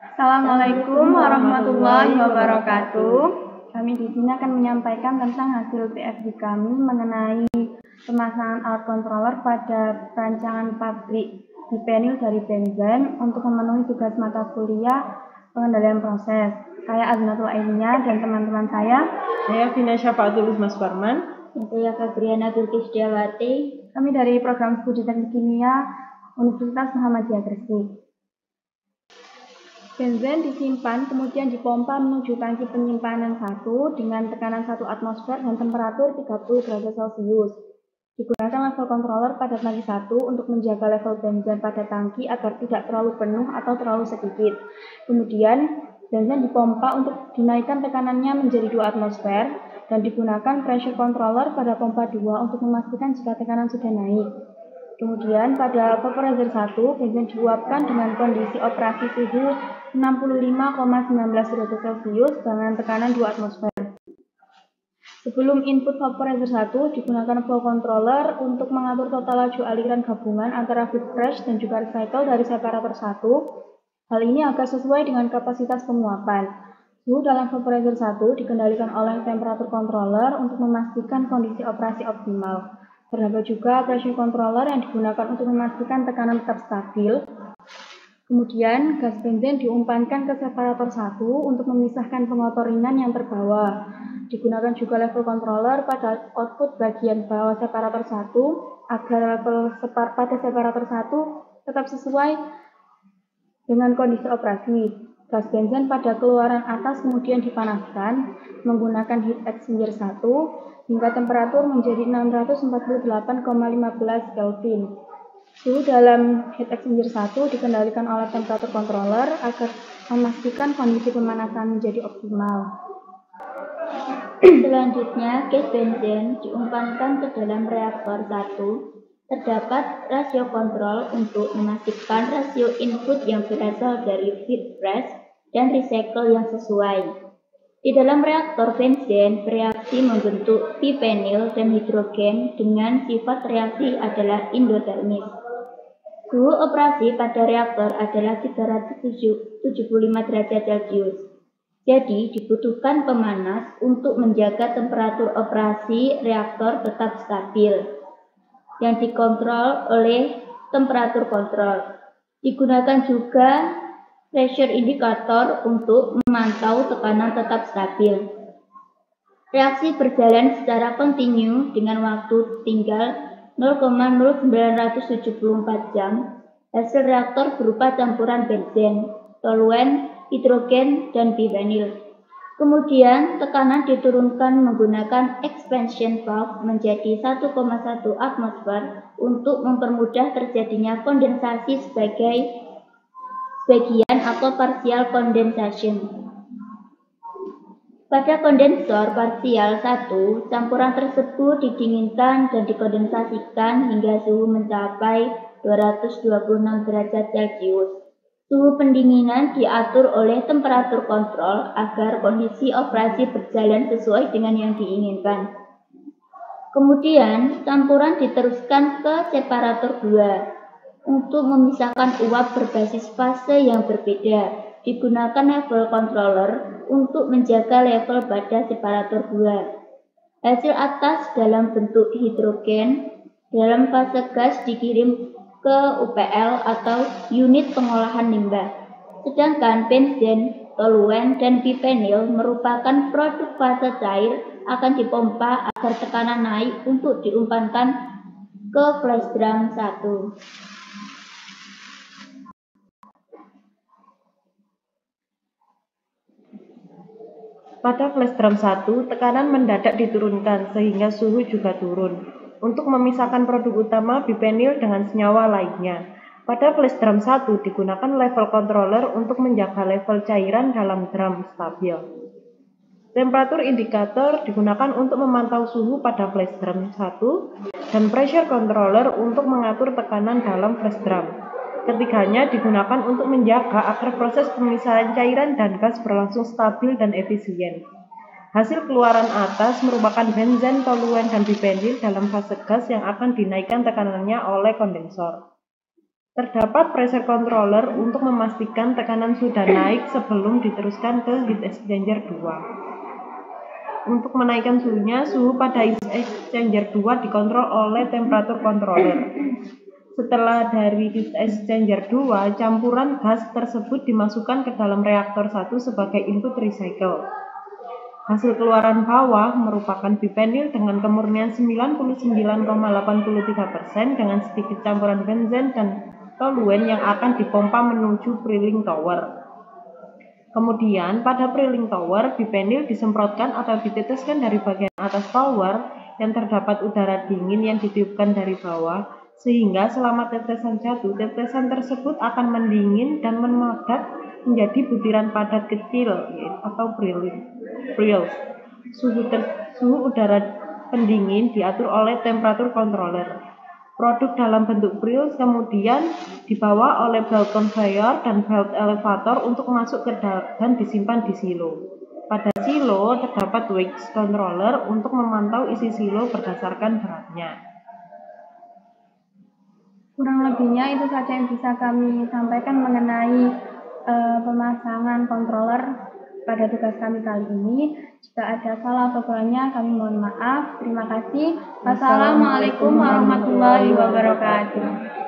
Assalamualaikum warahmatullahi wabarakatuh. Kami di sini akan menyampaikan tentang hasil PFD kami mengenai pemasangan alat controller pada rancangan pabrik bipenil dari benzen untuk memenuhi tugas mata kuliah pengendalian proses. Saya Aznatul Ainia dan teman-teman saya Vina Syafaatul Mas Farman. Saya Fabriana Bilkisdiawati. Kami dari program studi teknik kimia Universitas Muhammadiyah Gresik. Benzen disimpan kemudian dipompa menuju tangki penyimpanan 1 dengan tekanan 1 atmosfer dan temperatur 30 derajat Celcius. Digunakan level controller pada tangki 1 untuk menjaga level benzen pada tangki agar tidak terlalu penuh atau terlalu sedikit. Kemudian benzen dipompa untuk dinaikkan tekanannya menjadi 2 atmosfer dan digunakan pressure controller pada pompa 2 untuk memastikan jika tekanan sudah naik. Kemudian pada vaporizer 1, benzen diuapkan dengan kondisi operasi suhu 65,19 derajat Celcius dengan tekanan 2 atmosfer. Sebelum input vaporizer 1, digunakan flow controller untuk mengatur total laju aliran gabungan antara feed fresh dan juga recycle dari separator 1. Hal ini agar sesuai dengan kapasitas penguapan. Suhu dalam vaporizer 1 dikendalikan oleh temperatur controller untuk memastikan kondisi operasi optimal. Terdapat juga pressure controller yang digunakan untuk memastikan tekanan tetap stabil. Kemudian gas benzen diumpankan ke separator 1 untuk memisahkan pengotor ringan yang terbawa. Digunakan juga level controller pada output bagian bawah separator 1 agar level pada separator 1 tetap sesuai dengan kondisi operasi. Gas benzen pada keluaran atas kemudian dipanaskan menggunakan heat exchanger 1 hingga temperatur menjadi 648,15 Kelvin. Suhu dalam heat exchanger 1 dikendalikan oleh temperatur controller agar memastikan kondisi pemanasan menjadi optimal. Selanjutnya, gas benzen diumpankan ke dalam reaktor 1. Terdapat rasio kontrol untuk memastikan rasio input yang berasal dari feed fresh dan recycle yang sesuai. Di dalam reaktor benzen bereaksi membentuk bipenil dan hidrogen dengan sifat reaksi adalah endotermis. Suhu operasi pada reaktor adalah 375 derajat Celcius. Jadi dibutuhkan pemanas untuk menjaga temperatur operasi reaktor tetap stabil yang dikontrol oleh temperatur kontrol. Digunakan juga pressure indicator untuk memantau tekanan tetap stabil. Reaksi berjalan secara kontinu dengan waktu tinggal 0,0974 jam. Hasil reaktor berupa campuran benzen, toluen, hidrogen, dan bipenil. Kemudian tekanan diturunkan menggunakan expansion valve menjadi 1,1 atmosfer untuk mempermudah terjadinya kondensasi sebagian atau partial condensation. Pada kondensor parsial 1, campuran tersebut didinginkan dan dikondensasikan hingga suhu mencapai 226 derajat Celcius. Suhu pendinginan diatur oleh temperatur kontrol agar kondisi operasi berjalan sesuai dengan yang diinginkan. Kemudian, campuran diteruskan ke separator 2 untuk memisahkan uap berbasis fase yang berbeda. Digunakan level controller untuk menjaga level pada separator 2. Hasil atas dalam bentuk hidrogen dalam fase gas dikirim ke UPL atau unit pengolahan limbah. Sedangkan benzen, toluen, dan bipenil merupakan produk fase cair akan dipompa agar tekanan naik untuk diumpankan ke flash drum 1. Pada flash drum 1, tekanan mendadak diturunkan sehingga suhu juga turun untuk memisahkan produk utama bipenil dengan senyawa lainnya. Pada flash drum 1 digunakan level controller untuk menjaga level cairan dalam drum stabil. Temperatur indikator digunakan untuk memantau suhu pada flash drum 1 dan pressure controller untuk mengatur tekanan dalam flash drum. Ketiganya digunakan untuk menjaga agar proses pemisahan cairan dan gas berlangsung stabil dan efisien. Hasil keluaran atas merupakan benzen, toluen, dan bipenil dalam fase gas yang akan dinaikkan tekanannya oleh kondensor. Terdapat pressure controller untuk memastikan tekanan sudah naik sebelum diteruskan ke heat exchanger 2. Untuk menaikkan suhunya, suhu pada heat exchanger 2 dikontrol oleh temperature controller. Setelah dari heat exchanger 2, campuran gas tersebut dimasukkan ke dalam reaktor 1 sebagai input recycle. Hasil keluaran bawah merupakan bipenil dengan kemurnian 99,83% dengan sedikit campuran benzen dan toluen yang akan dipompa menuju preheating tower. Kemudian pada preheating tower, bipenil disemprotkan atau diteteskan dari bagian atas tower yang terdapat udara dingin yang ditiupkan dari bawah, sehingga selama tetesan jatuh, tetesan tersebut akan mendingin dan meledak menjadi butiran padat kecil atau brills. Suhu udara pendingin diatur oleh temperature controller. Produk dalam bentuk brills kemudian dibawa oleh belt conveyor dan belt elevator untuk masuk ke dan disimpan di silo. Pada silo terdapat weight controller untuk memantau isi silo berdasarkan beratnya. Kurang lebihnya itu saja yang bisa kami sampaikan mengenai pemasangan controller pada tugas kami kali ini. Jika ada salah atau kurangnya kami mohon maaf. Terima kasih. Wassalamualaikum warahmatullahi wabarakatuh.